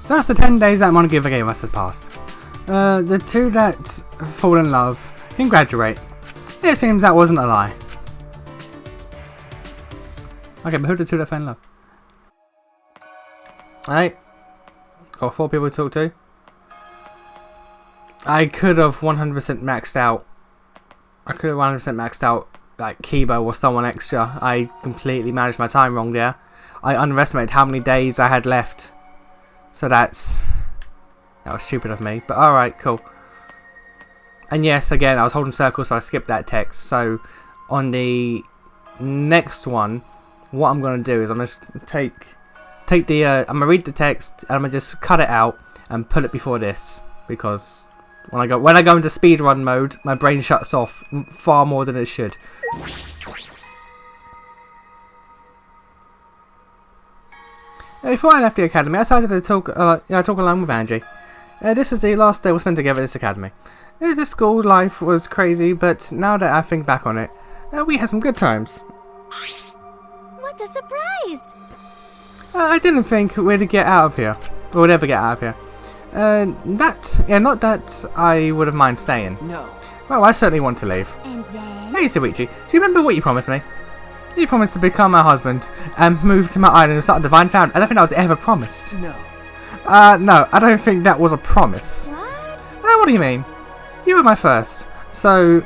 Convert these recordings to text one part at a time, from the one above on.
Thus, the 10 days that Monogiver gave us has passed. The two that fall in love can graduate. It seems that wasn't a lie. Okay, but who are the two that fell in love? Alright. Got 4 people to talk to. I could have 100% maxed out. Like Kibo or someone extra. I completely managed my time wrong there. I underestimated how many days I had left. So that was stupid of me. But alright, cool. And yes, again, I was holding circle, so I skipped that text. So on the next one, what I'm going to do is I'm going to take the I'm going to read the text and I'm going to just cut it out and put it before this, because when I go into speedrun mode, my brain shuts off far more than it should. Before I left the academy, I decided to talk along with Angie. This is the last day we'll spend together at this academy. The school life was crazy, but now that I think back on it, we had some good times. What a surprise! I didn't think we'd get out of here, or would ever get out of here. Not that I would have minded staying. No. Well, I certainly want to leave. And then? Hey, Suichi, do you remember what you promised me? You promised to become my husband and move to my island and start a divine family. I don't think that was ever promised. No. No, I don't think that was a promise. What? What do you mean? You were my first, so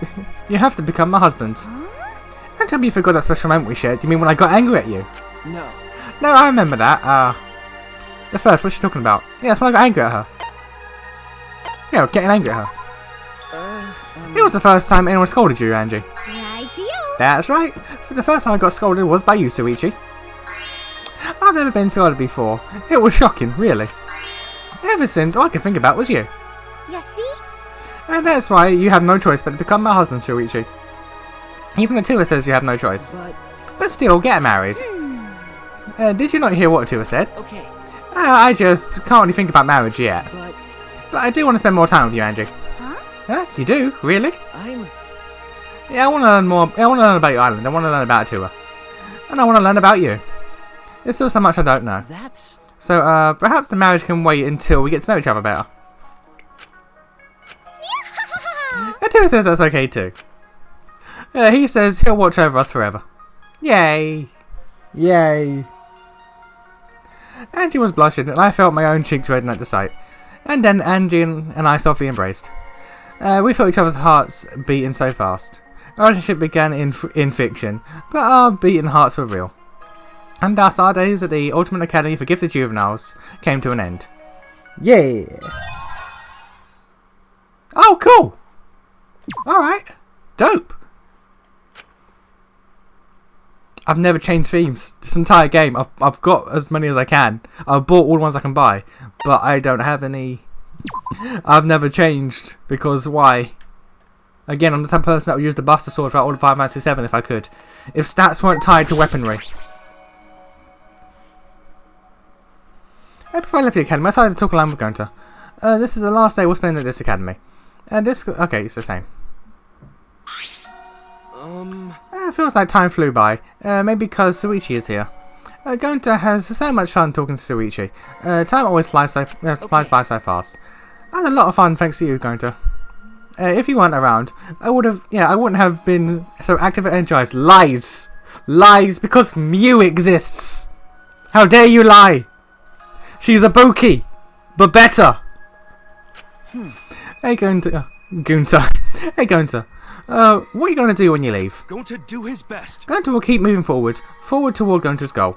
you have to become my husband. Huh? Don't tell me you forgot that special moment we shared. You mean when I got angry at you? No. No, I remember that. The first, what's she talking about? Yeah, that's when I got angry at her. Yeah, getting angry at her. It was the first time anyone scolded you, Angie. Right-o. That's right. For the first time I got scolded was by you, Suichi. I've never been scolded before. It was shocking, really. Ever since, all I could think about was you. You see? And that's why you have no choice but to become my husband, Shuichi. Even Atua says you have no choice. But still, get married. Did you not hear what Atua said? Okay. I just can't really think about marriage yet. But I do want to spend more time with you, Angie. Huh? You do? Really? Yeah, I want to learn more. I want to learn about your island. I want to learn about Atua. And I want to learn about you. There's still so much I don't know. So, perhaps the marriage can wait until we get to know each other better. Atua says that's okay too. He says he'll watch over us forever. Yay! Yay! Angie was blushing, and I felt my own cheeks redden at the sight. And then Angie and I softly embraced. We felt each other's hearts beating so fast. Our relationship began in fiction, but our beating hearts were real. And thus our days at the Ultimate Academy for Gifted Juveniles came to an end. Yeah! Oh, cool! Alright. Dope! I've never changed themes this entire game. I've got as many as I can. I've bought all the ones I can buy, but I don't have any. I've never changed, because why? Again, I'm the type of person that would use the Buster Sword throughout all of Final Fantasy 7 if I could. If stats weren't tied to weaponry. Before I left the academy, I decided to talk along with Gunter. This is the last day we'll spend at this academy. Okay, it's the same. It feels like time flew by. Maybe because Suichi is here. Gunter has so much fun talking to Suichi. Time always flies by so fast. I had a lot of fun thanks to you, Gunter. If you weren't around, I wouldn't have been so active and energized. Lies! Lies, because Mew exists! How dare you lie! She's a Boki, but better! Hey, Gunter. Hey, Gunter. What are you going to do when you leave? Going to do his best. Gunter will keep moving forward toward Gunter's goal.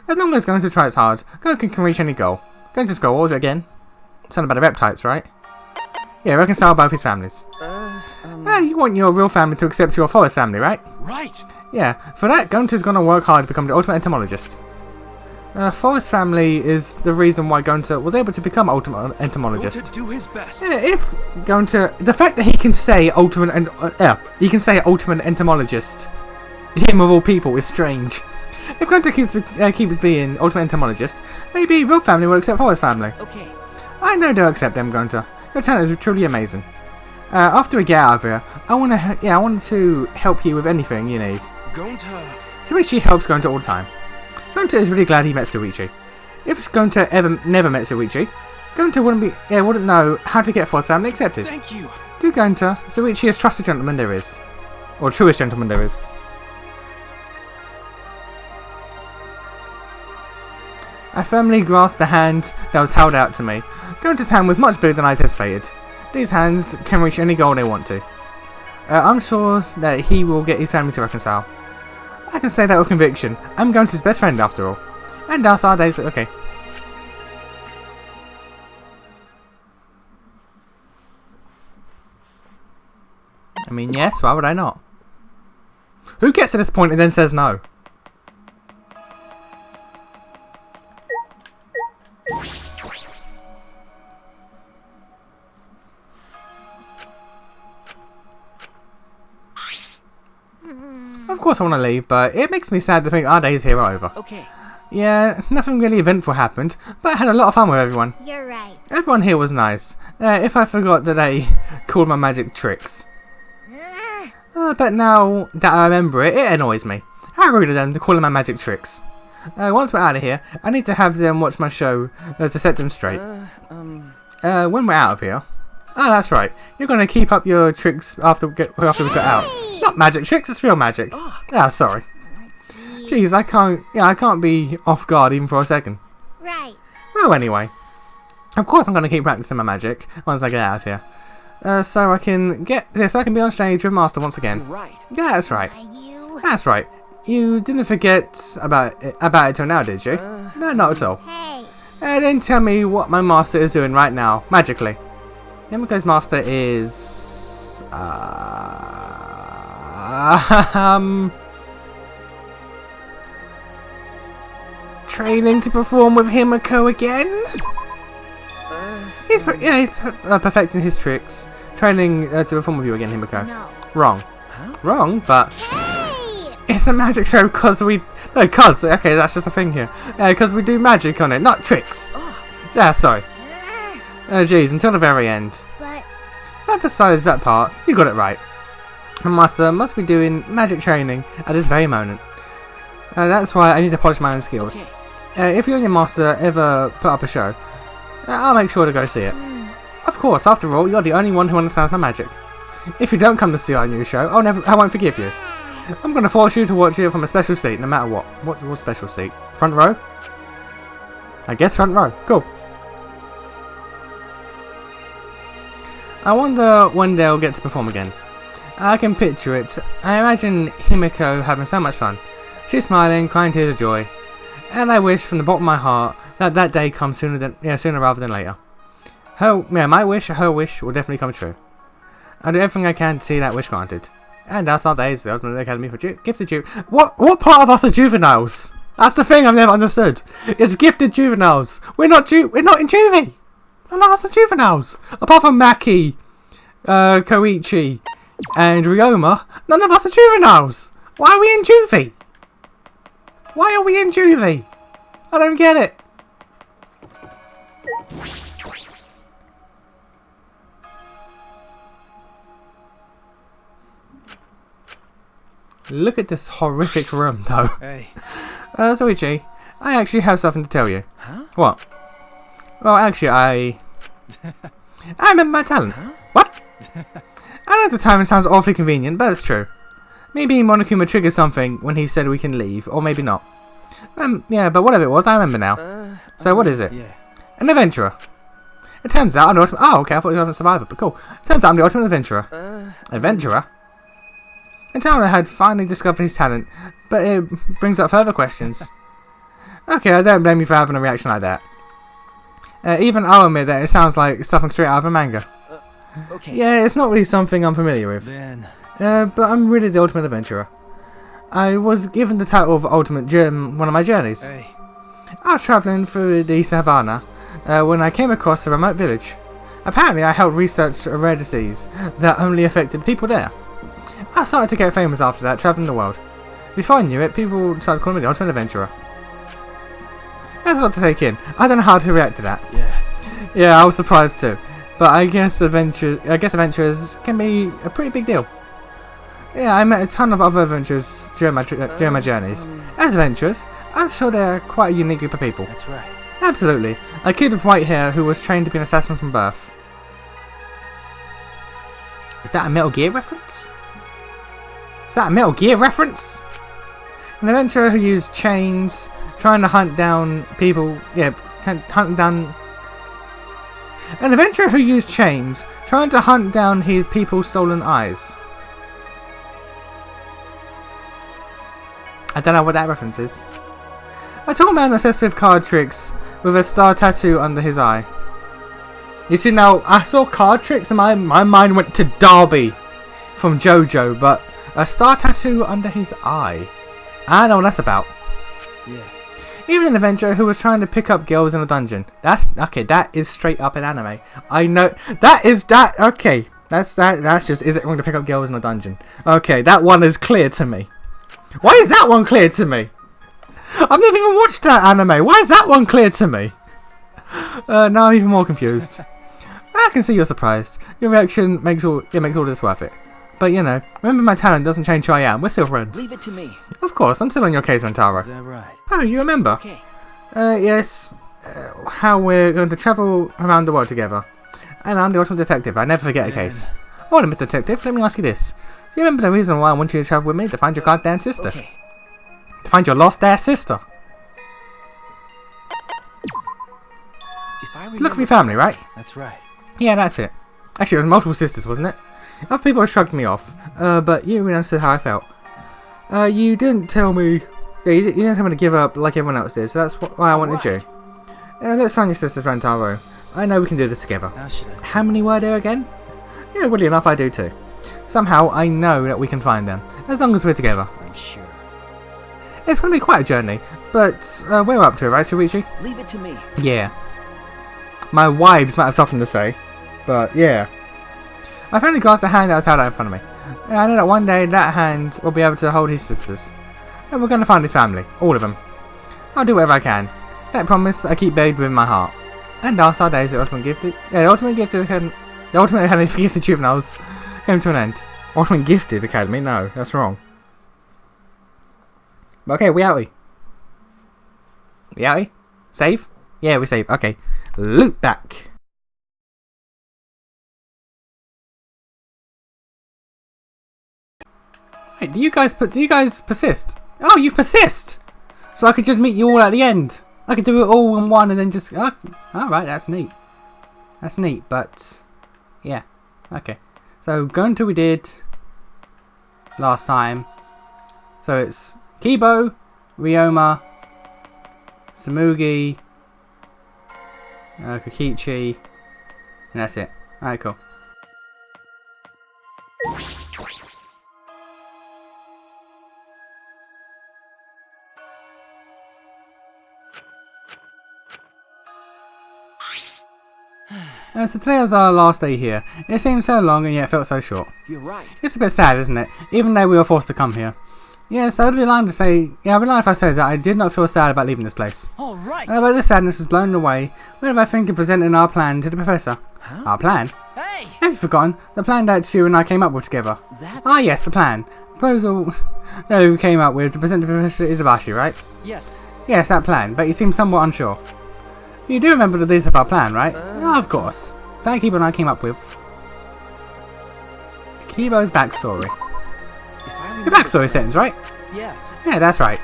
As long as Gunter tries hard, Gunter can reach any goal. Gunter's goal, what was it again? Something about the reptiles, right? Yeah, reconcile both his families. You want your real family to accept your forest family, right? Right. Yeah, for that, Gunter's going to work hard to become the ultimate entomologist. Forest family is the reason why Gunter was able to become ultimate entomologist. Going to do his best. Yeah, if Gunter, the fact that he can say ultimate entomologist, him of all people, is strange. If Gunter keeps being ultimate entomologist, maybe real family will accept forest family. Okay. I know they'll accept them, Gunter. Your talent is truly amazing. After we get out of here, I want to help you with anything you need. Gunter. Suichi helps Gunter all the time. Gunter is really glad he met Suichi. If Gonta never met Zuichi, Gonta wouldn't know how to get Four's family accepted. Thank you. To Gonta, Zuichi is trusted gentleman there is. Or truest gentleman there is. I firmly grasped the hand that was held out to me. Gonta's hand was much bigger than I anticipated. These hands can reach any goal they want to. I'm sure that he will get his family to reconcile. I can say that with conviction. I'm Gonta's best friend after all. And thus our days. Okay. I mean, yes, why would I not? Who gets to this point and then says no? Of course I want to leave, but it makes me sad to think our days here are over. Okay. Yeah, nothing really eventful happened, but I had a lot of fun with everyone. You're right. Everyone here was nice, if I forgot that they called my magic tricks. But now that I remember it, it annoys me. How rude of them to call them my magic tricks. Once we're out of here, I need to have them watch my show to set them straight. When we're out of here... Oh, that's right. You're going to keep up your tricks after we got out. Not magic tricks, it's real magic. Ah, sorry. Jeez, I can't be off guard even for a second. Right. Well, anyway. Of course I'm going to keep practicing my magic once I get out of here. So I can be on stage with Master once again. You're right. Yeah, that's right. Are you? That's right. You didn't forget about it till now, did you? No, not at all. Hey. Then tell me what my master is doing right now, magically. Himiko's master is... training to perform with Himiko again? He's perfecting his tricks. Training to perform with you again, Himiko. No. Wrong. Huh? Wrong, but... Hey. It's a magic show because we... No, okay, that's just a thing here. Because we do magic on it, not tricks. Yeah, sorry. Jeez, until the very end. But besides that part, you got it right. My master must be doing magic training at this very moment. That's why I need to polish my own skills. If you and your master ever put up a show, I'll make sure to go see it. Of course, after all, you're the only one who understands my magic. If you don't come to see our new show, I won't forgive you. I'm going to force you to watch it from a special seat, no matter what. What's special seat? Front row? I guess front row. Cool. I wonder when they'll get to perform again. I can picture it. I imagine Himiko having so much fun. She's smiling, crying tears of joy. And I wish from the bottom of my heart that day comes sooner rather than later. My wish, her wish, will definitely come true. I'll do everything I can to see that wish granted. And that's our days, the Ultimate Academy for Gifted Juveniles. What part of us are juveniles? That's the thing I've never understood. It's gifted juveniles. We're not in juvie. None of us are juveniles. Apart from Maki, Koichi, and Ryoma, none of us are juveniles. Why are we in juvie? Why are we in juvie? I don't get it. Look at this horrific room, though. Hey. Zoichi, I actually have something to tell you. Huh? What? Well, actually, I remember my talent. Huh? What? I know at the time it sounds awfully convenient, but it's true. Maybe Monokuma triggered something when he said we can leave, or maybe not. Yeah, but whatever it was, I remember now. So what is it? Yeah. An adventurer. It turns out I'm the ultimate... Oh, okay, I thought you were a survivor, but cool. It turns out I'm the ultimate adventurer. Adventurer? Intaro had finally discovered his talent, but it brings up further questions. Okay, I don't blame you for having a reaction like that. Even I'll admit that it sounds like something straight out of a manga. Okay. Yeah, it's not really something I'm familiar with. Then. But I'm really the ultimate adventurer. I was given the title of Ultimate Gem one of my journeys. Hey. I was travelling through the savannah when I came across a remote village. Apparently I helped research a rare disease that only affected people there. I started to get famous after that, travelling the world. Before I knew it, people started calling me the Ultimate Adventurer. That's a lot to take in. I don't know how to react to that. Yeah. Yeah, I was surprised too. But I guess adventurers can be a pretty big deal. Yeah, I met a ton of other adventurers during my journeys. As adventurers, I'm sure they're quite a unique group of people. That's right. Absolutely. A kid with white hair who was trained to be an assassin from birth. Is that a Metal Gear reference? Is that a Metal Gear reference? An adventurer who used chains, trying to hunt down people. Yeah, hunting down. An adventurer who used chains, trying to hunt down his people's stolen eyes. I don't know what that reference is. A tall man obsessed with card tricks with a star tattoo under his eye. You see, now I saw card tricks and my mind went to Darby from JoJo, but a star tattoo under his eye. I know what that's about. Yeah. Even an adventurer who was trying to pick up girls in a dungeon. That's okay. That is straight up an anime. I know that is that. Okay, that's just. Is it wrong to pick up girls in a dungeon? Okay, that one is clear to me. Why is that one clear to me? I've never even watched that anime. Why is that one clear to me? Now I'm even more confused. I can see you're surprised. Your reaction makes all this worth it. But you know, remember my talent doesn't change who I am. We're still friends. Leave it to me. Of course, I'm still on your case, Rentaro. Is that right? Oh, you remember? Okay. Yes. How we're going to travel around the world together. And I'm the ultimate detective. I never forget a case. Oh, Mr. Detective, let me ask you this. Do you remember the reason why I want you to travel with me? To find your goddamn sister. Okay. To find your lost ass sister. If I To look remember, for your family, right? that's right. Yeah, that's it. Actually, it was multiple sisters, wasn't it? Other people have shrugged me off, but you really understood how I felt. You didn't tell me... Yeah, you didn't tell me to give up like everyone else did, so that's why I wanted you. Let's find your sisters, Rentaro. I know we can do this together. How should I? How many were there again? Yeah, weirdly enough, I do too. Somehow, I know that we can find them, as long as we're together. I'm sure. It's going to be quite a journey, but we're up to it, right, Shuichi? Leave it to me. Yeah. My wives might have something to say, but yeah. I finally grasped the hand that was held out in front of me. And I know that one day that hand will be able to hold his sisters. And we're going to find his family, all of them. I'll do whatever I can. That promise I keep buried within my heart. And our days, the ultimate gifted academy for gifted juveniles came to an end. Ultimate gifted academy? No, that's wrong. Okay, we outie. We outie? Save? Yeah, we save. Okay. Loop back. Wait, do you guys persist? Oh, you persist! So I could just meet you all at the end. I could do it all in one and then just... Oh, alright, that's neat. That's neat, but... Yeah. Okay. So, going to we did... last time. So it's Kibo, Ryoma, Samugi, Kokichi, and that's it. Alright, cool. So today was our last day here. It seemed so long and yet felt so short. You're right. It's a bit sad, isn't it? Even though we were forced to come here. Yes, I would be lying to say... Yeah, I would be lying if I said that I did not feel sad about leaving this place. All right. But this sadness is blown away whenever I think of presenting our plan to the professor. Huh? Our plan? Hey. Have you forgotten? The plan that you and I came up with together. That's... Ah, yes, the plan. Proposal that we came up with to present to Professor Izabashi, right? Yes. Yes, that plan, but you seem somewhat unsure. You do remember the details of our plan, right? Of course. Plan Kibo and I came up with... Kibo's backstory. Your backstory sentence, right? Yeah. Yeah, that's right.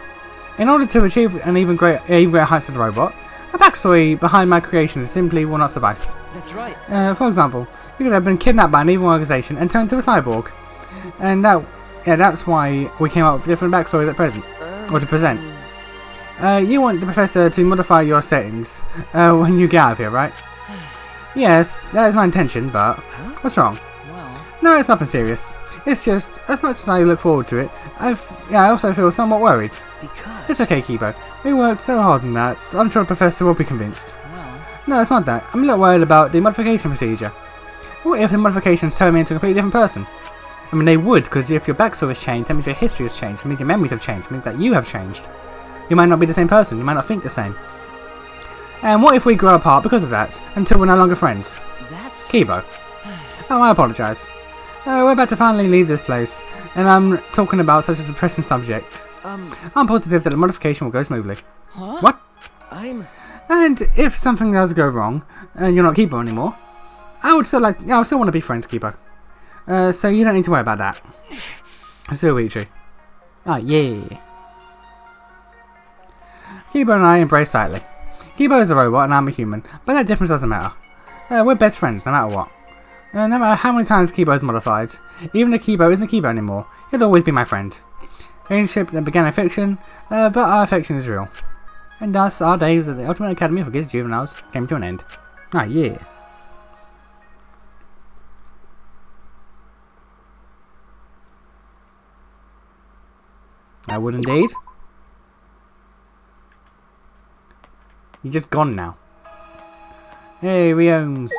In order to achieve an even greater heights of the robot, a backstory behind my creation simply will not suffice. That's right. For example, you could have been kidnapped by an evil organization and turned to a cyborg. And that's why we came up with different backstories at present, or to present. You want the professor to modify your settings when you get out of here, right? Yes, that is my intention, but what's wrong? Well... No, it's nothing serious. It's just, as much as I look forward to it, I also feel somewhat worried. Because... It's okay, Kibo. We worked so hard on that, so I'm sure the professor will be convinced. Well... No, it's not that. I'm a little worried about the modification procedure. What if the modifications turn me into a completely different person? I mean, they would, because if your backstory has changed, that means your history has changed, it means your memories have changed, it means that you have changed. You might not be the same person, you might not think the same. And what if we grow apart because of that, until we're no longer friends? That's... Kibo. Oh, I apologise. We're about to finally leave this place, and I'm talking about such a depressing subject. I'm positive that the modification will go smoothly. Huh? What? I'm... And if something does go wrong, and you're not Kibo anymore, I would still want to be friends, Kibo. So you don't need to worry about that. Suichi. Oh, yeah. Kibo and I embrace tightly. Kibo is a robot and I'm a human, but that difference doesn't matter. We're best friends, no matter what. No matter how many times Kibo is modified, even if Kibo isn't Kibo anymore, he'll always be my friend. A relationship that began in fiction, but our affection is real. And thus, our days at the Ultimate Academy for Kids Juveniles came to an end. Ah, yeah. I would indeed. You're just gone now. Hey, Riomes.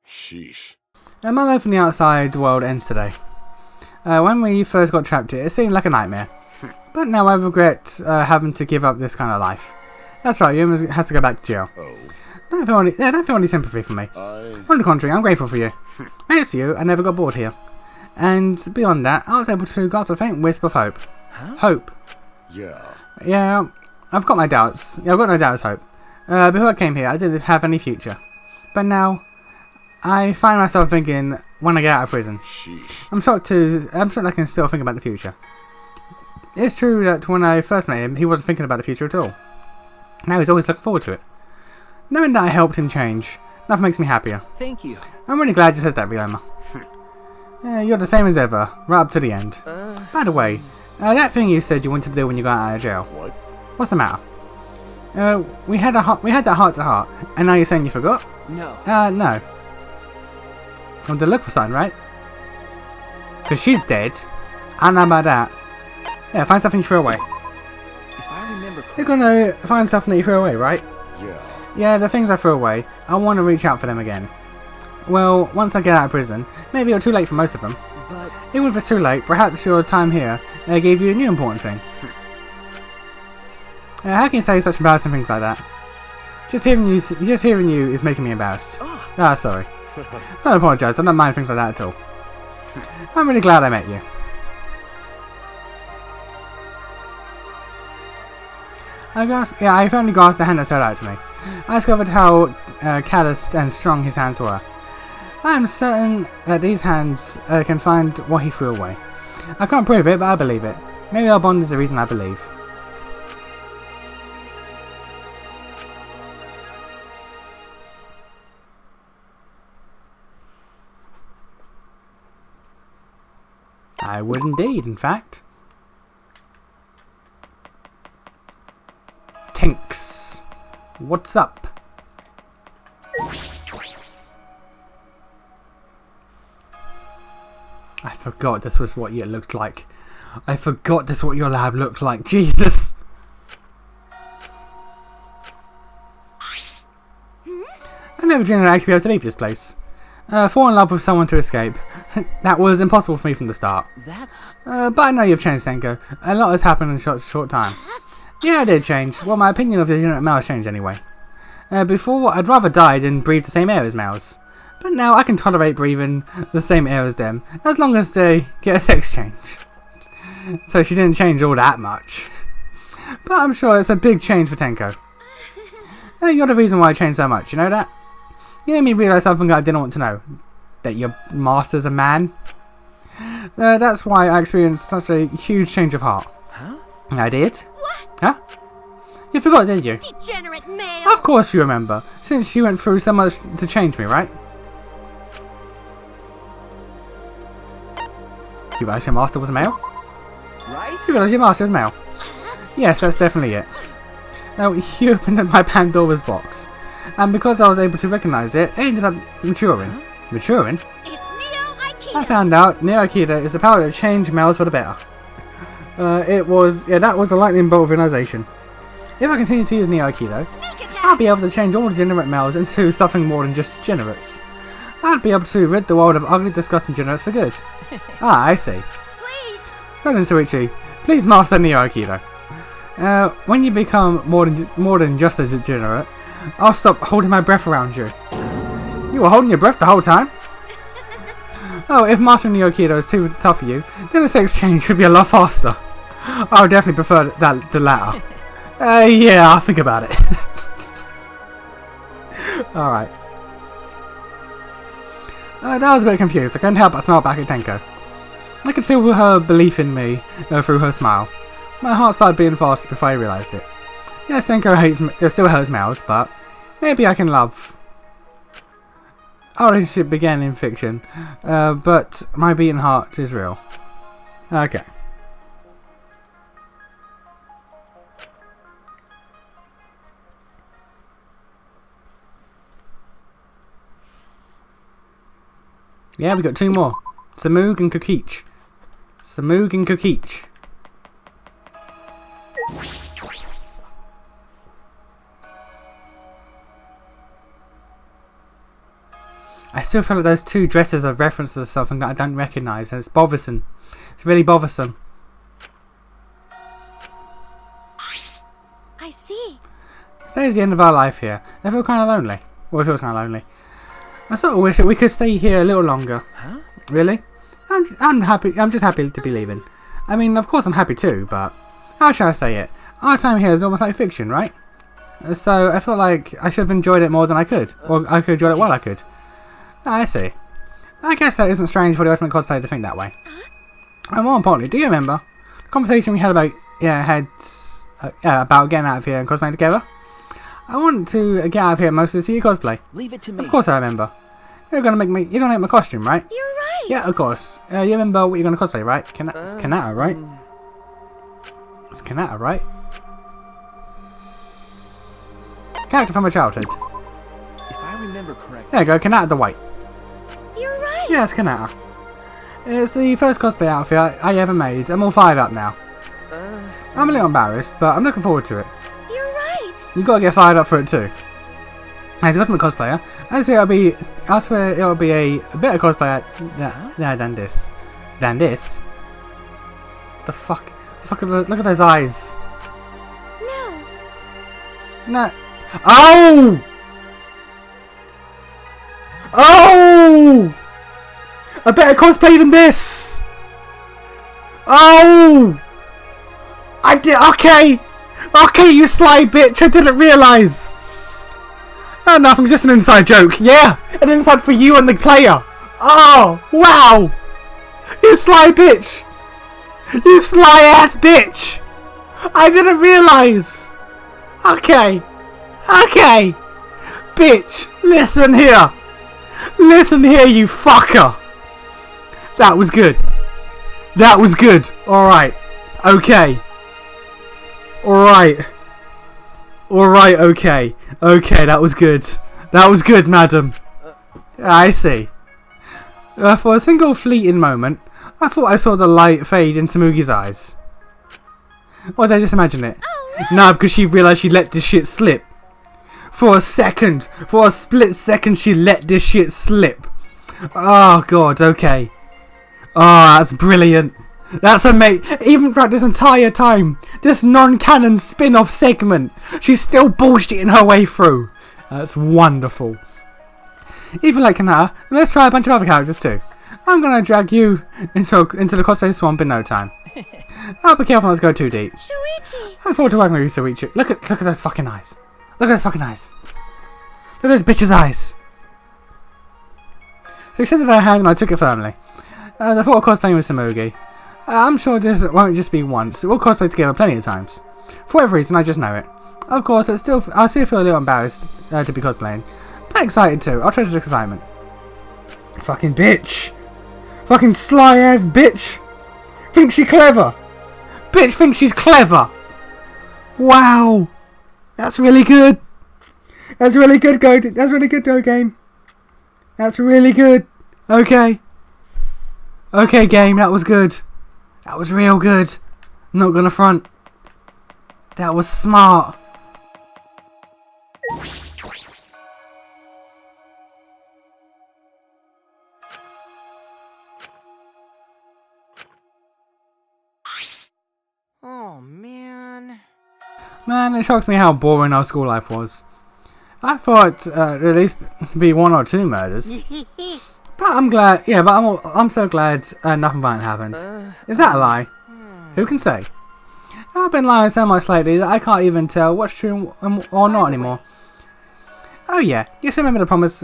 Sheesh. My life in the outside world ends today. When we first got trapped here, it seemed like a nightmare. But now I regret having to give up this kind of life. That's right, you has to go back to jail. Oh. Don't feel any sympathy for me. On the contrary, I'm grateful for you. Thanks to you, I never got bored here. And beyond that, I was able to grasp a faint wisp of hope. Huh? Hope. Yeah. Yeah, I've got my doubts. Yeah, I've got no doubts, hope. Before I came here, I didn't have any future. But now, I find myself thinking when I get out of prison. Sheesh. I'm shocked I can still think about the future. It's true that when I first met him, he wasn't thinking about the future at all. Now he's always looking forward to it. Knowing that I helped him change, nothing makes me happier. Thank you. I'm really glad you said that, Ryoma. You're the same as ever, right up to the end. By the way, that thing you said you wanted to do when you got out of jail. What? What's the matter? We had that heart to heart, and now you're saying you forgot? No. No. I'm to look for something, right? Because she's dead. I don't know about that. Yeah, find something you threw away. If I remember You're correctly. gonna find something that you threw away, right? Yeah. Yeah, the things I threw away, I want to reach out for them again. Well, once I get out of prison, maybe you're too late for most of them. But Even if it's too late, perhaps your time here gave you a new important thing. How can you say such embarrassing things like that? Just hearing you is making me embarrassed. Ah, sorry. Don't apologise, I don't mind things like that at all. I'm really glad I met you. I finally grasped the hand that held out to me. I discovered how calloused and strong his hands were. I am certain that these hands can find what he threw away. I can't prove it, but I believe it. Maybe our bond is the reason I believe. I would indeed, in fact. Tinks, what's up? I forgot this was what it looked like. I forgot this is what your lab looked like. Jesus! I never dreamed I'd actually be able to leave this place. Fall in love with someone to escape. That was impossible for me from the start. that's But I know you've changed, Senko. A lot has happened in a short time. Yeah, I did change. Well, my opinion of the degenerate male has changed anyway. Before, I'd rather die than breathe the same air as males. But now I can tolerate breathing the same air as them, as long as they get a sex change. So she didn't change all that much. But I'm sure it's a big change for Tenko. You're the reason why I changed so much, you know that? You made me realise something I didn't want to know. That your master's a man. That's why I experienced such a huge change of heart. huh? I did? What? Huh? You forgot, didn't you? Degenerate male! Of course you remember, since you went through so much to change me, right? You realised your master was a male? Right? You realised your master is male? Yes, that's definitely it. Now, you opened up my Pandora's box, and because I was able to recognise it, it ended up maturing. Huh? Maturing? It's Neo Aikido! I found out Neo Aikido is the power to change males for the better. That was a lightning bolt of realisation. If I continue to use Neo Aikido, Sneak attack! I'll be able to change all degenerate males into something more than just degenerates. I'll be able to rid the world of ugly, disgusting degenerates for good. Ah, I see. Please! Hold Suichi, please master Neo Aikido. When you become more than just a degenerate, I'll stop holding my breath around you. You were holding your breath the whole time? Oh, if mastering the Aikido is too tough for you, then this exchange would be a lot faster. I would definitely prefer the latter. Yeah, I'll think about it. Alright. That was a bit confused. I couldn't help but smile back at Tenko. I could feel her belief in me through her smile. My heart started beating fast before I realised it. Yes, Tenko still hurts males, but maybe I can love. Our relationship began in fiction, but my beating heart is real. Okay. Yeah, we got 2 more. Samug and Kokich. Samug and Kokich. I still feel like those 2 dresses are references to something that I don't recognise, and it's bothersome. It's really bothersome. I see. Today's the end of our life here. I feel kind of lonely. Well, it feels kind of lonely. I sort of wish that we could stay here a little longer. Huh? Really? I'm happy. I'm just happy to be leaving. I mean, of course I'm happy too, but how should I say it? Our time here is almost like fiction, right? So I felt like I should have enjoyed it more than I could, or I could enjoy it while I could. I see. I guess that isn't strange for the ultimate cosplayer to think that way. And more importantly, do you remember the conversation we had about about getting out of here and cosplaying together? I want to get out of here mostly to see you cosplay. Leave it to me. Of course I remember. You're gonna make my costume, right? You're right. Yeah, of course. You remember what you're gonna cosplay, right? It's Kanata, right? It's Kanata, right? Character from my childhood. If I remember correctly. There you go, Kanata the White. You're right. Yeah, it's Kanata. It's the first cosplay outfit I ever made. I'm all fired up now. I'm a little embarrassed, but I'm looking forward to it. You're right. You gotta get fired up for it too. As a ultimate cosplayer, I swear it'll be a better cosplay than this. Than this? The fuck? Look at those eyes. No. No. Oh! Oh! A better cosplay than this! Oh! I did. Okay! Okay, you sly bitch! I didn't realise! Oh, nothing, just an inside joke. Yeah! An inside for you and the player! Oh! Wow! You sly bitch! You sly ass bitch! I didn't realise! Okay! Okay! Bitch! Listen here! Listen here, you fucker! That was good. That was good. Alright. Okay. Alright. Alright, okay. Okay, that was good. That was good, madam. I see. For a single fleeting moment, I thought I saw the light fade in Samugi's eyes. Or did I just imagine it? Oh, No, because she realised she let this shit slip. For a second, for a split second, she let this shit slip. Oh god, okay. Oh, that's brilliant. That's amazing. Even throughout this entire time, this non-canon spin-off segment, she's still bullshitting her way through. That's wonderful. Even like Kanata, let's try a bunch of other characters too. I'm gonna drag you into the cosplay swamp in no time. I'll be careful not to go too deep. Shuichi. I look forward to working with you, Shuichi. Look at those fucking eyes. Look at those fucking eyes. Look at those bitches' eyes. So he extended her hand and I took it firmly. The thought of cosplaying with Samugi. I'm sure this won't just be once. We'll cosplay together plenty of times. For whatever reason, I just know it. Of course, I still feel a little embarrassed to be cosplaying. But excited too. I'll treasure the excitement. Fucking bitch. Fucking sly ass bitch. Thinks she's clever. Bitch thinks she's clever. Wow. That's really good. That's really good, Go. That's really good, Go game. That's really good. Okay. Okay, game. That was good. That was real good. Not gonna front. That was smart. Oh, man. Man, it shocks me how boring our school life was. I thought at least be 1 or 2 murders. But I'm glad, yeah, but I'm so glad nothing violent happened. Is that a lie? Who can say? I've been lying so much lately that I can't even tell what's true or not anymore. Oh yeah, you still remember the promise?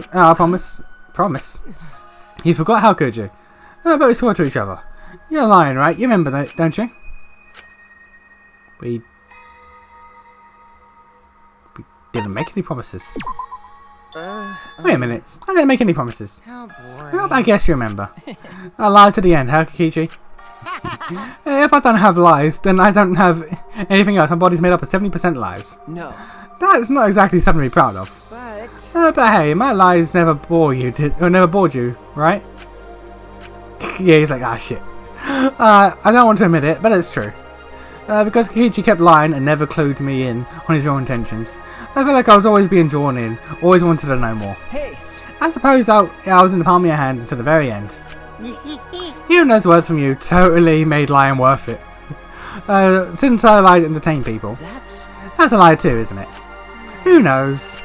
Promise? You forgot? How could you? But we swore to each other. You're lying, right? You remember that, don't you? We didn't make any promises. Wait a minute, I didn't make any promises. How boring. Well, I guess you remember. I lied to the end, huh, Kikichi? If I don't have lies, then I don't have anything else. My body's made up of 70% lies. No. That's not exactly something to be proud of. But But hey, my lies never bore you, or never bored you, right? Yeah, he's like, ah, shit. I don't want to admit it, but it's true. Because Kikichi kept lying and never clued me in on his real intentions. I felt like I was always being drawn in, always wanted to know more. Hey. I suppose I was in the palm of your hand until the very end. Hearing those words from you totally made lying worth it. Since I lied to entertain people. That's a lie too, isn't it? Who knows?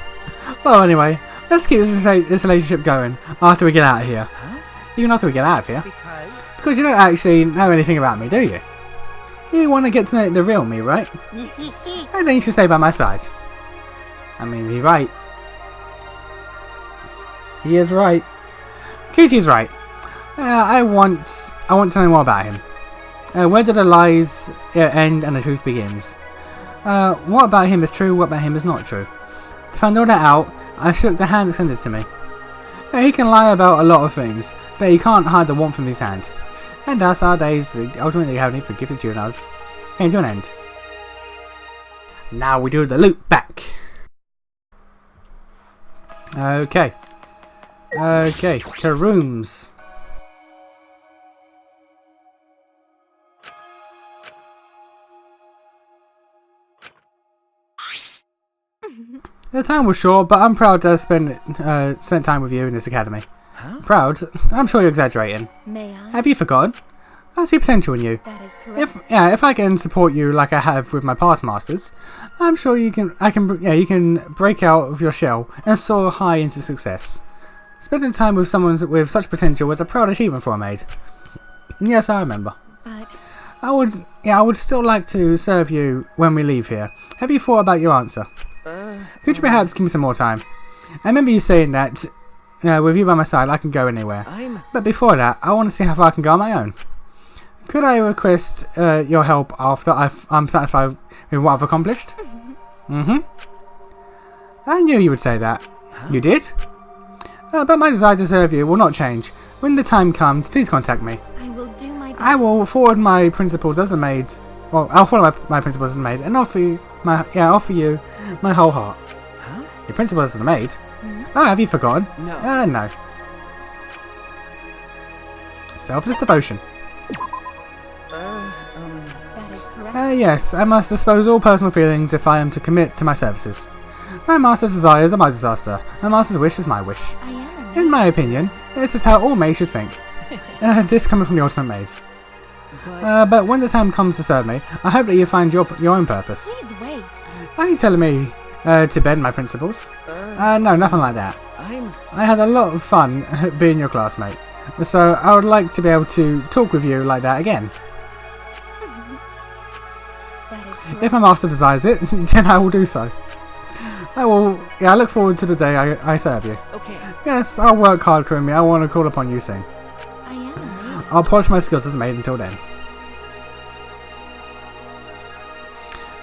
Well, anyway, let's keep this relationship going after we get out of here. Even after we get out of here. Because you don't actually know anything about me, do you? You want to get to know the real me, right? And then you should stay by my side. I mean, he's right. He is right. Kichi's right. I want to know more about him. Where do the lies end and the truth begins? What about him is true, what about him is not true? To find all that out, I shook the hand extended to me. He can lie about a lot of things, but he can't hide the warmth from his hand. And thus our days ultimately have only forgifted you and us came to an end. Now we do the loop back. Okay. To rooms. The time was short, but I'm proud to have spent time with you in this academy. Proud? I'm sure you're exaggerating. may I? Have you forgotten? I see potential in you. That is correct. If I can support you like I have with my past masters, I'm sure you can. You can break out of your shell and soar high into success. Spending time with someone with such potential was a proud achievement for a maid. Yes, I remember. But I would still like to serve you when we leave here. Have you thought about your answer? Could you perhaps give me some more time? I remember you saying that with you by my side, I can go anywhere. But before that, I want to see how far I can go on my own. Could I request your help after I'm satisfied with what I've accomplished? I knew you would say that. You did? But my desire to serve you will not change. When the time comes, please contact me. I will do my best. I will forward my principles as a maid. Well, I'll follow my principles as a maid and offer you my whole heart. Your principles as a maid? Oh, have you forgotten? No. No. Selfless devotion. That is correct. Yes, I must dispose all personal feelings if I am to commit to my services. My master's desires are my disaster. My master's wish is my wish. I am. In my opinion, this is how all maids should think. This coming from the ultimate maid. But when the time comes to serve me, I hope that you find your own purpose. Please wait. Are you telling me to bend my principles? No, nothing like that. I had a lot of fun being your classmate, so I would like to be able to talk with you like that again. That is correct. If my master desires it, then I will do so. I look forward to the day I serve you. Okay. Yes, I'll work hard, Kurumi. I want to call upon you soon. I am a maid. I'll polish my skills as a maid until then.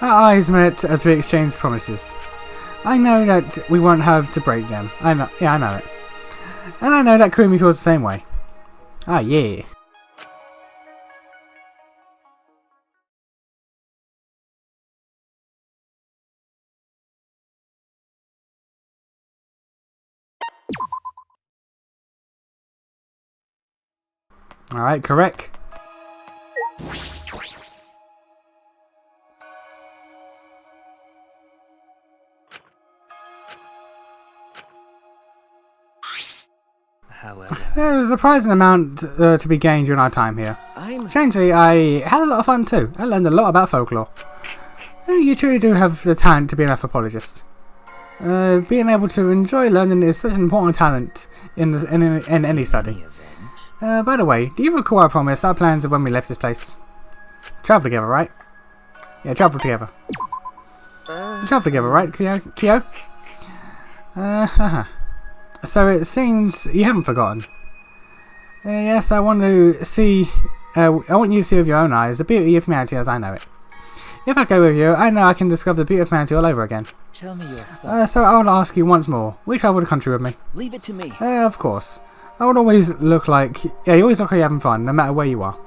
Our eyes met as we exchanged promises. I know that we won't have to break them. I know it. And I know that Kurumi feels the same way. Ah, yeah. Alright, correct. However, There's a surprising amount to be gained during our time here. Strangely, I had a lot of fun too. I learned a lot about folklore. You truly do have the talent to be an anthropologist. Being able to enjoy learning is such an important talent in any study. By the way, do you recall our promise, our plans of when we left this place? Travel together, right? Yeah, travel together. Travel together, right, Kyo? So it seems you haven't forgotten. Yes, I want to see. I want you to see with your own eyes the beauty of humanity as I know it. If I go with you, I know I can discover the beauty of humanity all over again. Tell me your thoughts. So I will ask you once more. Will you travel the country with me? Leave it to me. Of course. I would always look like... Yeah, you always look like you're having fun, no matter where you are.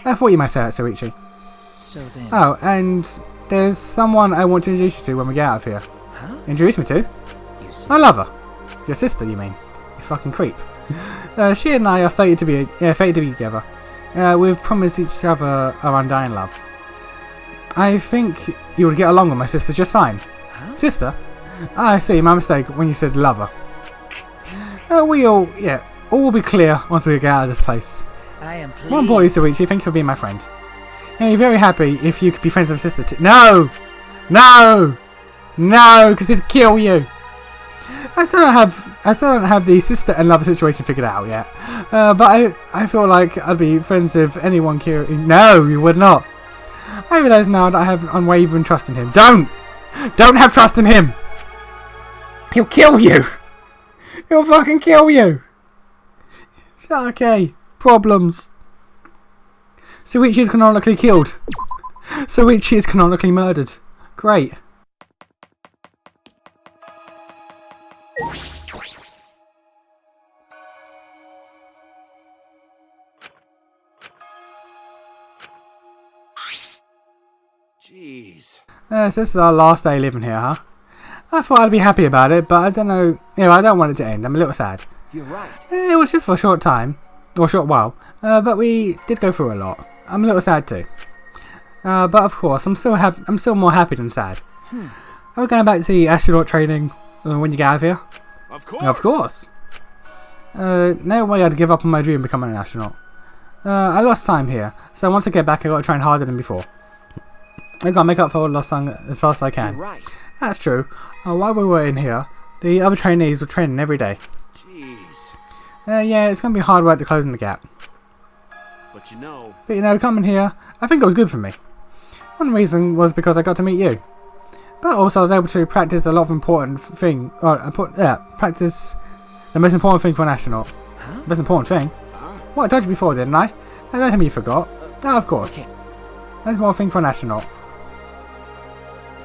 I thought you might say that, Soichi. So then... Oh, and there's someone I want to introduce you to when we get out of here. Huh? Introduce me to? You see. I love her. Your sister, you mean? You fucking creep. She and I are fated to be together. We've promised each other our undying love. I think you would get along with my sister just fine. Huh? Sister? I see, my mistake when you said lover. All will be clear once we get out of this place. I am pleased. More importantly, Soichi, thank you for being my friend. And you're very happy if you could be friends with sister too. No! No! No, because it'd kill you. I still don't have the sister and lover situation figured out yet. But I feel like I'd be friends with anyone caring. No, you would not. I realise now that I have unwavering trust in him. Don't have trust in him. He'll kill you. He'll fucking kill you. Okay, problems. Soichi is canonically killed. Soichi is canonically murdered. Great. Jeez. So this is our last day living here, huh? I thought I'd be happy about it, but I don't know. I don't want it to end. I'm a little sad. You're right. It was just for a short time, or a short while, but we did go through a lot. I'm a little sad too. But of course, I'm still more happy than sad. Are we going back to the astronaut training when you get out of here? Of course. Of course. No way I'd give up on my dream of becoming an astronaut. I lost time here, so once I get back, I got to train harder than before. I gotta make up for lost time as fast as I can. You're right. That's true. While we were in here, the other trainees were training every day. Jeez. Yeah, it's gonna be hard work to closing the gap. But you know, coming here, I think it was good for me. One reason was because I got to meet you. But also I was able to practice a lot of practice the most important thing for an astronaut. Huh? The most important thing? What, I told you before, didn't I? Don't tell me you forgot. No, of course. Okay. Most important thing for an astronaut.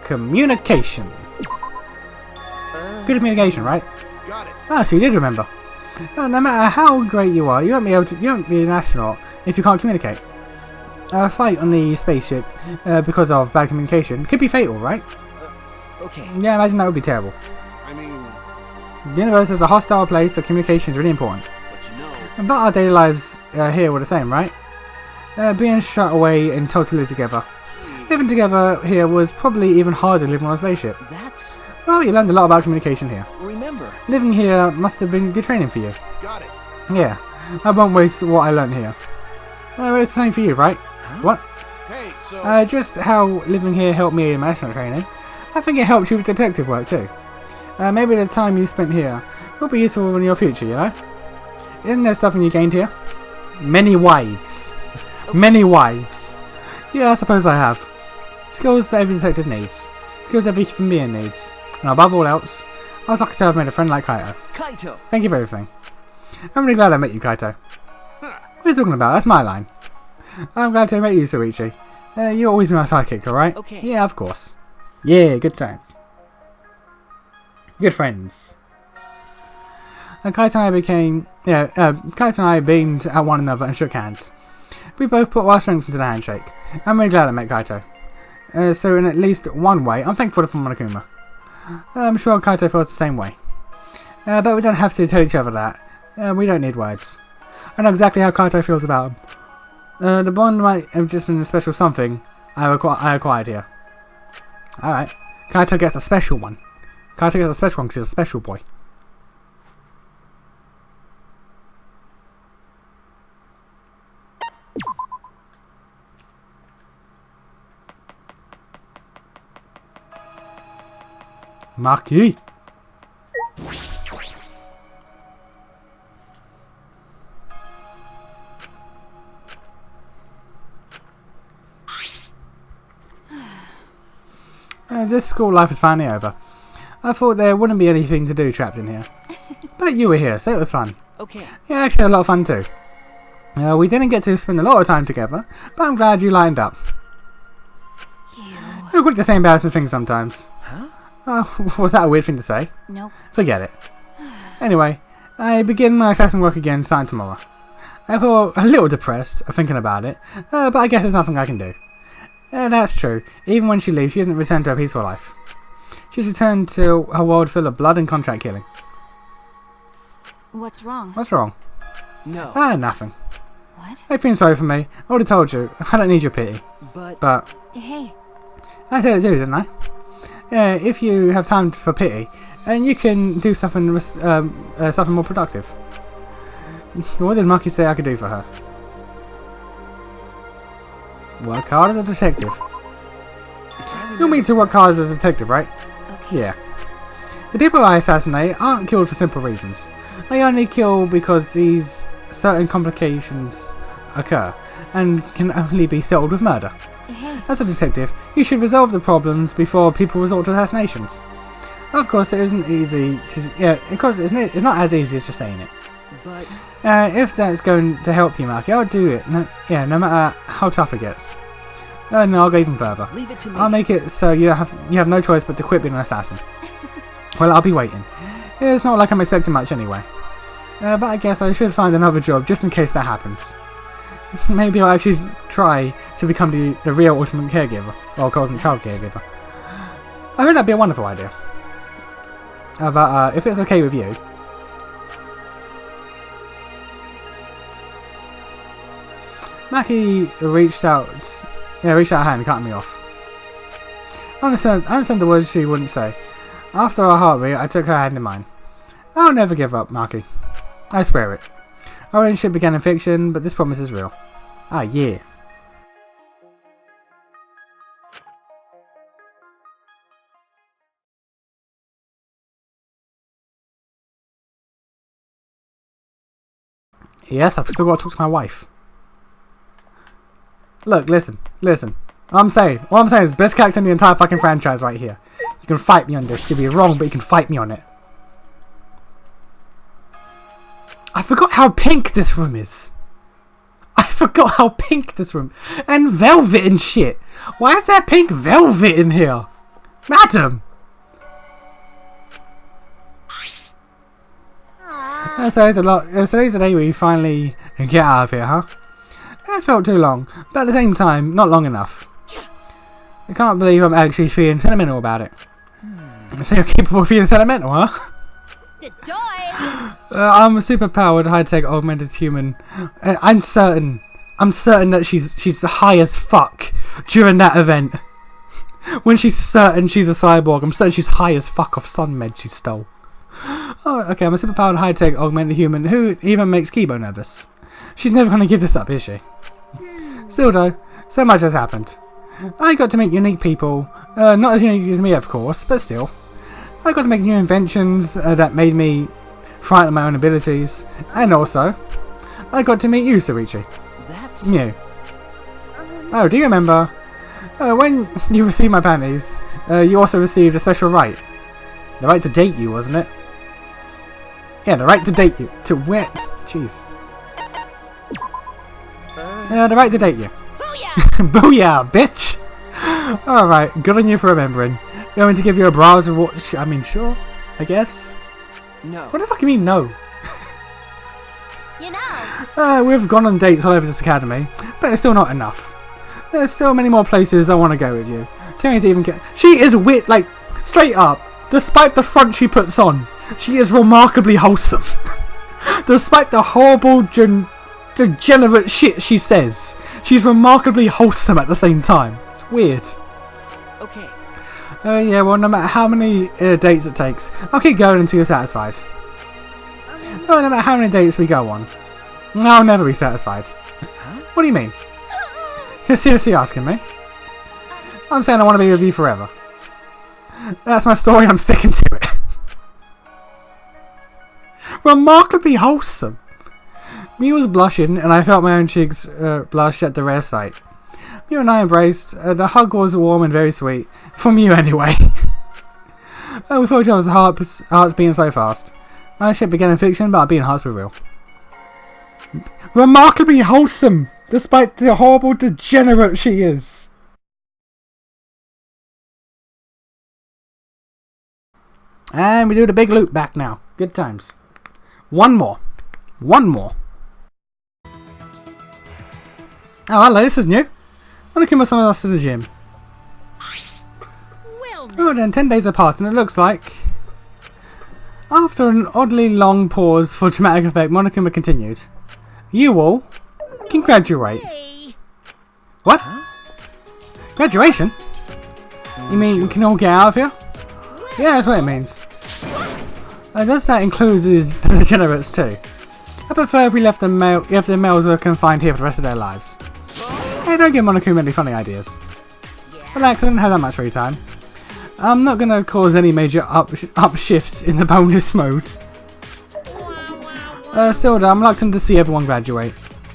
Communication. Good communication, right? got it. Ah, so you did remember. No matter how great you are, you won't be an astronaut if you can't communicate. A fight on the spaceship because of bad communication could be fatal, right? Okay. Yeah, imagine that would be terrible. I mean, The universe is a hostile place, so communication is really important. but you know, But our daily lives here were the same, right? Being shut away and told to live together. Living together here was probably even harder than living on a spaceship. That's... Well, you learned a lot about communication here. Remember. Living here must have been good training for you. got it. Yeah, I won't waste what I learned here. It's the same for you, right? Huh? What? Hey, so Just how living here helped me in my astronaut training. I think it helped you with detective work too. Maybe the time you spent here will be useful in your future, you know? Isn't there something you gained here? Many wives. Many wives. Yeah, I suppose I have. Skills that every detective needs. Skills every human being needs. And above all else, I was lucky to have made a friend like Kaito. Kaito. Thank you for everything. I'm really glad I met you, Kaito. What are you talking about? That's my line. I'm glad to meet you, Soichi. You'll always be my sidekick, alright? Okay. Yeah, of course. Yeah, good times. Good friends. And Kaito and I beamed at one another and shook hands. We both put our strength into the handshake. I'm really glad I met Kaito. So in at least one way, I'm thankful for Monokuma. I'm sure Kaito feels the same way. But we don't have to tell each other that. We don't need words. I know exactly how Kaito feels about him. The bond might have just been a special something I acquired here. Alright. Kaito gets a special one. Kaito gets a special one because he's a special boy. Maki. This school life is finally over. I thought there wouldn't be anything to do trapped in here. But you were here, so it was fun. Okay. Yeah, actually a lot of fun too. We didn't get to spend a lot of time together, but I'm glad you lined up. You're quick to say embarrassing things sometimes. Huh? Oh, was that a weird thing to say? Nope. Forget it. Anyway, I begin my assassin work again starting tomorrow. I feel a little depressed thinking about it, but I guess there's nothing I can do. That's true. Even when she leaves, she hasn't returned to her peaceful life. She's returned to a world full of blood and contract killing. What's wrong? What's wrong? No. Nothing. What? I feel sorry for me. I already told you. I don't need your pity. But Hey. I said it too, didn't I? If you have time for pity, and you can do something something more productive. What did Maki say I could do for her? Work hard as a detective. You mean to work hard as a detective, right? Okay. Yeah. The people I assassinate aren't killed for simple reasons. They only kill because these certain complications occur, and can only be settled with murder. Hey. As a detective, you should resolve the problems before people resort to assassinations. Of course, it isn't easy. Of course, it's not as easy as just saying it. But If that's going to help you, Maki, I'll do it. No matter how tough it gets. No, I'll go even further. leave it to me. I'll make it so you have no choice but to quit being an assassin. Well, I'll be waiting. It's not like I'm expecting much anyway. But I guess I should find another job just in case that happens. Maybe I'll actually try to become the real ultimate caregiver, or ultimate child caregiver. I think that'd be a wonderful idea. But if it's okay with you, Maki reached out a hand, cutting me off. I understand the words she wouldn't say. After our heartbeat, I took her hand in mine. I'll never give up, Maki. I swear it. Our relationship began in fiction, but this promise is real. Ah, yeah. Yes, I've still got to talk to my wife. Look, listen. What I'm saying is the best character in the entire fucking franchise right here. You can fight me on this. You'll be wrong, but you can fight me on it. I forgot how pink this room is. And velvet and shit. Why is there pink velvet in here? Madam! So today's the day we finally get out of here, huh? It felt too long, but at the same time, not long enough. I can't believe I'm actually feeling sentimental about it. So you're capable of feeling sentimental, huh? I'm a superpowered, high-tech, augmented human. I'm certain that she's high as fuck during that event. When she's certain she's a cyborg, I'm certain she's high as fuck off sun meds she stole. Oh, okay, I'm a superpowered, high-tech, augmented human who even makes Kibo nervous. She's never gonna give this up, is she? Still though, so much has happened. I got to meet unique people, not as unique as me of course, but still. I got to make new inventions that made me frightened of my own abilities, and also, I got to meet you, Sorichi. That's You. Oh, do you remember? When you received my panties, you also received a special right. The right to date you, wasn't it? Yeah, the right to date you. To where? Jeez. The right to date you. Booyah! Booyah, bitch! Alright, good on you for remembering. Going to give you a browser watch. I mean, sure, I guess. no. What the fuck do you mean, no? You know. We've gone on dates all over this academy, but it's still not enough. There's still many more places I want to go with you. Tell me to even get. She is wit, like, straight up. Despite the front she puts on, she is remarkably wholesome. Despite the horrible, degenerate shit she says, she's remarkably wholesome at the same time. It's weird. Okay. Yeah, well, no matter how many dates it takes, I'll keep going until you're satisfied. Oh, no matter how many dates we go on, I'll never be satisfied. Huh? What do you mean? You're seriously asking me? I'm saying I want to be with you forever. That's my story, I'm sticking to it. Remarkably wholesome. Mew was blushing, and I felt my own cheeks blush at the rare sight. Mew and I embraced. The hug was warm and very sweet. For Mew, anyway. We felt each other's hearts beating so fast. My ship began in fiction, but our beating hearts were real. Remarkably wholesome, despite the horrible degenerate she is. And we do the big loop back now. Good times. One more. Oh, hello, this is new. I want to come someone else to the gym. Oh, then 10 days have passed, and it looks like... After an oddly long pause for dramatic effect, Monokuma continued. You all can graduate. What? Graduation? You mean we can all get out of here? Yeah, that's what it means. Does that include the degenerates too? I prefer if we left the males were confined here for the rest of their lives. Hey, don't give Monokuma any funny ideas. Relax, I don't have that much free time. I'm not going to cause any major upshifts in the bonus mode. Still, I'm reluctant to see everyone graduate.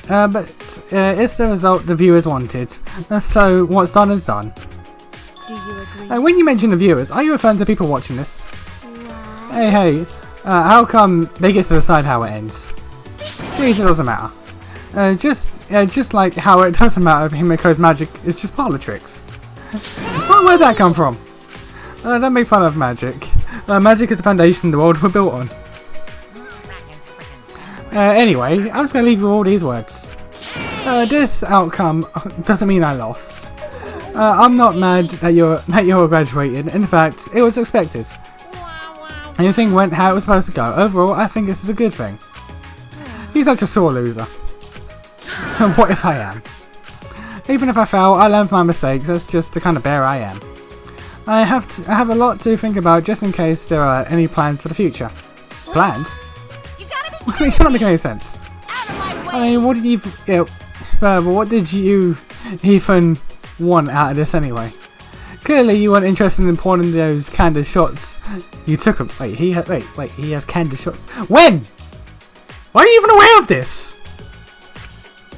But it's the result the viewers wanted. So what's done is done. Do you agree? When you mention the viewers, are you referring to people watching this? Hey, how come they get to decide how it ends? Jeez, it doesn't matter. Just like how it doesn't matter if Himiko's magic is just parlor tricks. Where'd that come from? Don't make fun of magic. Magic is the foundation the world we're built on. Anyway, I'm just going to leave you with all these words. This outcome doesn't mean I lost. I'm not mad that you're graduating. In fact, it was expected. Everything went how it was supposed to go. Overall, I think this is a good thing. He's such a sore loser. What if I am? Even if I fail, I learn from my mistakes. That's just the kind of bear I am. I have a lot to think about just in case there are any plans for the future. Plans? You're not making any sense. I mean, what did you even want out of this anyway? Clearly, you weren't interested in pawning those candid shots you took him. Wait, he has candid shots. When? Why are you even aware of this?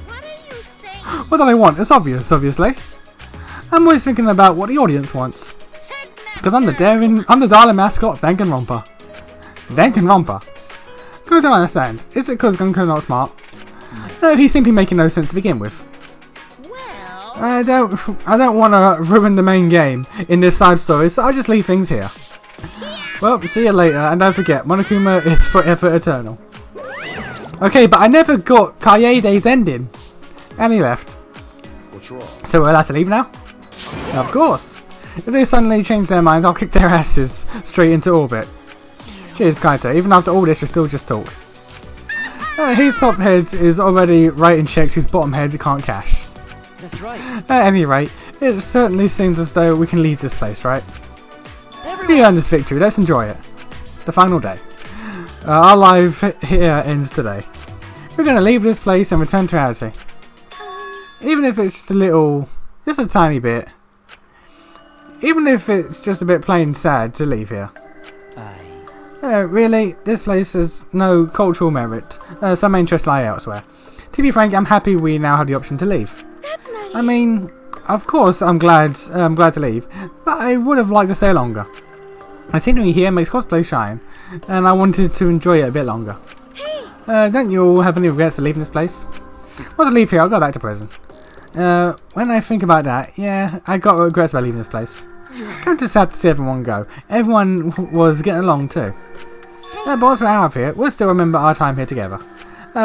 What are you saying? What do I want? It's obvious, obviously. I'm always thinking about what the audience wants. Because I'm the darling mascot of Danganronpa. Danganronpa? I don't understand. Is it because Gunko's not smart? No, he's simply making no sense to begin with. Well, I don't want to ruin the main game in this side story, so I'll just leave things here. Well, see you later, and don't forget, Monokuma is forever eternal. Okay, but I never got Kaede's ending. And he left. What's wrong? So we're allowed to leave now? Of course. If they suddenly change their minds, I'll kick their asses straight into orbit. Cheers, Kaito. Even after all this, you still just talk. His top head is already writing checks his bottom head can't cash. That's right. At any rate, it certainly seems as though we can leave this place, right? We earned this victory. Let's enjoy it. The final day. Our life here ends today. We're going to leave this place and return to reality. Even if it's just just a tiny bit. Even if it's just a bit plain sad to leave here. Really, this place has no cultural merit. Some interests lie elsewhere. To be frank, I'm happy we now have the option to leave. that's not I mean, of course I'm glad to leave, but I would have liked to stay longer. The scenery here makes cosplay shine, and I wanted to enjoy it a bit longer. Don't you all have any regrets for leaving this place? Once I leave here, I'll go back to prison. When I think about that, yeah, I got regrets about leaving this place. I'm just sad to see everyone go. Everyone was getting along too. But once we're out of here, we'll still remember our time here together.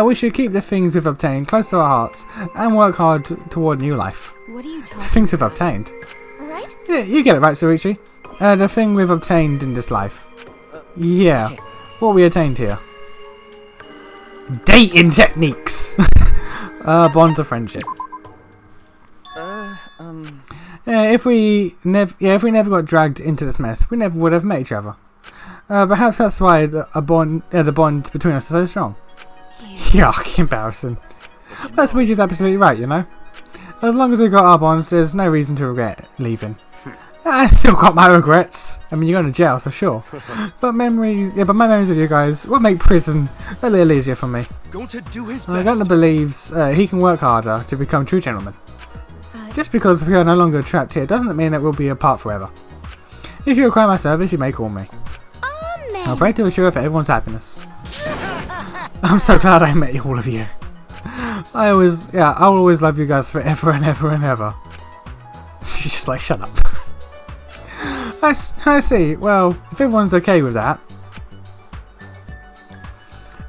We should keep the things we've obtained close to our hearts and work hard toward new life. What are you The talking things we've obtained? right? Yeah, you get it right, Soichi. The thing we've obtained in this life. Yeah, what we attained here. Dating techniques! Bonds of friendship. If we never got dragged into this mess, we never would have met each other. Perhaps that's why the bond between us is so strong. Yuck, embarrassing. That's Soichi's absolutely right, you know. As long as we got our bonds, there's no reason to regret leaving. I still got my regrets. I mean, you're going to jail, so sure. But memories, yeah, but my memories with you guys will make prison a little easier for me. Going to do his I best. don't believes he can work harder to become true gentlemen. Just because we are no longer trapped here doesn't mean that we'll be apart forever. If you require my service, you may call me. I'll pray to assure for everyone's happiness. I'm so glad I met all of you. I'll always love you guys forever and ever and ever. She's just like, shut up. I see. Well, if everyone's okay with that.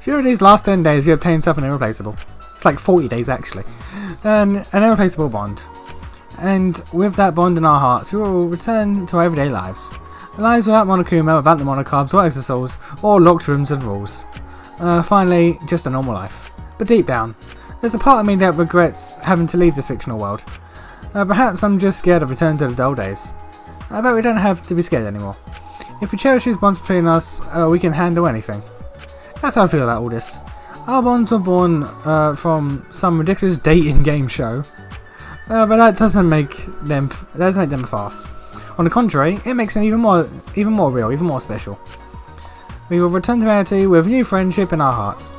During these last 10 days, you obtained something irreplaceable. It's like 40 days actually. An irreplaceable bond. And with that bond in our hearts, we will return to our everyday lives. Lives without Monokuma, without the Monocarbs or Exosols, or locked rooms and rules. Finally, just a normal life. But deep down, there's a part of me that regrets having to leave this fictional world. Perhaps I'm just scared of returning to the dull days. I bet we don't have to be scared anymore. If we cherish these bonds between us, we can handle anything. That's how I feel about all this. Our bonds were born from some ridiculous dating game show. But that doesn't make them a farce. On the contrary, it makes them even more real, even more special. We will return to reality with new friendship in our hearts.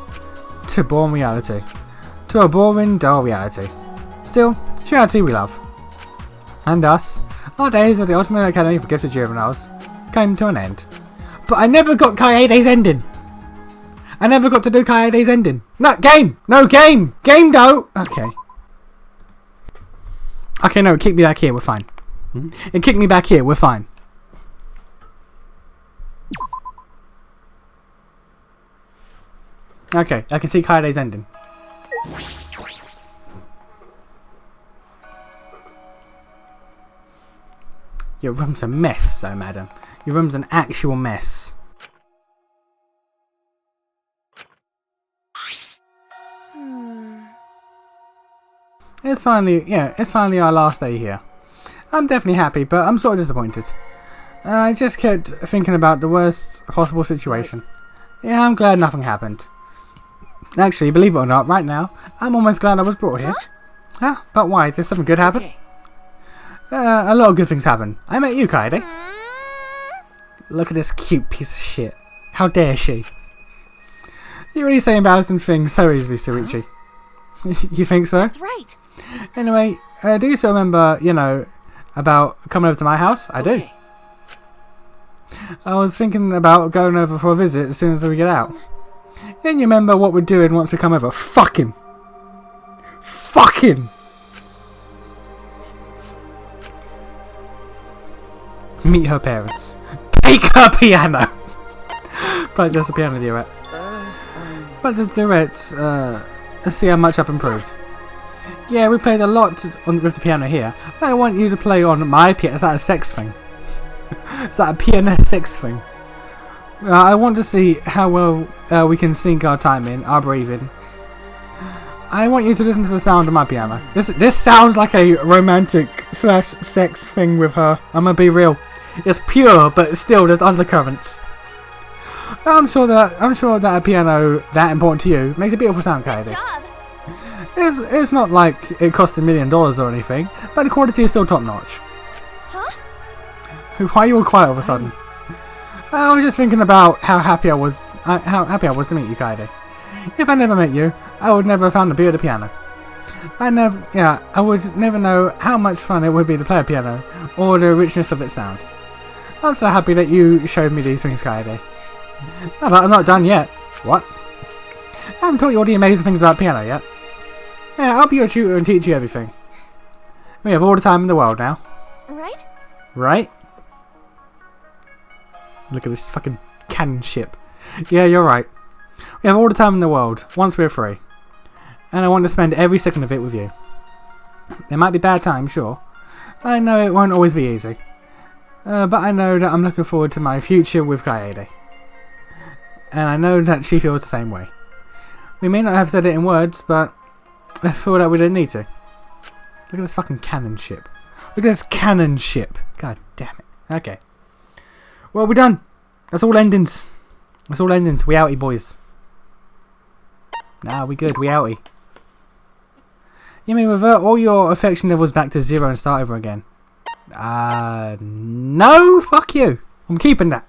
To boring reality. To a boring, dull reality. Still, it's reality we love. And us. Our days at the Ultimate Academy for Gifted Juveniles came to an end. But I never got Kaede's ending! I never got to do Kaede's ending! No, game! No, game! Game though! Okay. Okay, no, kick me back here, we're fine. It kicked me back here, we're fine. Okay, I can see Kaede's ending. Your room's a mess, though, madam. Your room's an actual mess. It's finally our last day here. I'm definitely happy, but I'm sort of disappointed. I just kept thinking about the worst possible situation. Yeah, I'm glad nothing happened. Actually, believe it or not, right now, I'm almost glad I was brought here. Huh? But why? Did something good happen? Okay. A lot of good things happen. I met you, Kaede. Look at this cute piece of shit. How dare she? You really say embarrassing things so easily, Suichi. You think so? That's right. Anyway, do you still remember, about coming over to my house? I do. Okay. I was thinking about going over for a visit as soon as we get out. Then you remember what we're doing once we come over? Fucking! Meet her parents. Take her piano! Practice the piano duet. Practice duets, let's see how much I've improved. Yeah, we played a lot with the piano here. But I want you to play on my piano. Is that a sex thing? Is that a piano sex thing? I want to see how well we can sync our timing, our breathing. I want you to listen to the sound of my piano. This sounds like a romantic / sex thing with her. I'm gonna be real. It's pure, but still there's undercurrents. I'm sure that a piano that important to you makes a beautiful sound, Good Kaede. job. It's not like it cost $1 million or anything, but the quality is still top notch. Huh? Why are you all quiet all of a sudden? I was just thinking about how happy I was to meet you, Kaede. If I never met you, I would never have found the beauty of the piano. I would never know how much fun it would be to play a piano, or the richness of its sound. I'm so happy that you showed me these things, Kaede. Oh, but I'm not done yet. What? I haven't taught you all the amazing things about piano yet. Yeah, I'll be your tutor and teach you everything. We have all the time in the world now. Right? Right? Look at this fucking cannon ship. Yeah, you're right. We have all the time in the world, once we're free. And I want to spend every second of it with you. There might be bad times, sure. I know it won't always be easy. But I know that I'm looking forward to my future with Kaede. And I know that she feels the same way. We may not have said it in words, but I feel that we didn't need to. Look at this fucking cannon ship. Look at this cannon ship. God damn it. Okay. Well, we're done. That's all endings. That's all endings. We outie, boys. Nah, we good. We outie. You may revert all your affection levels back to 0 and start over again. No, fuck you. I'm keeping that.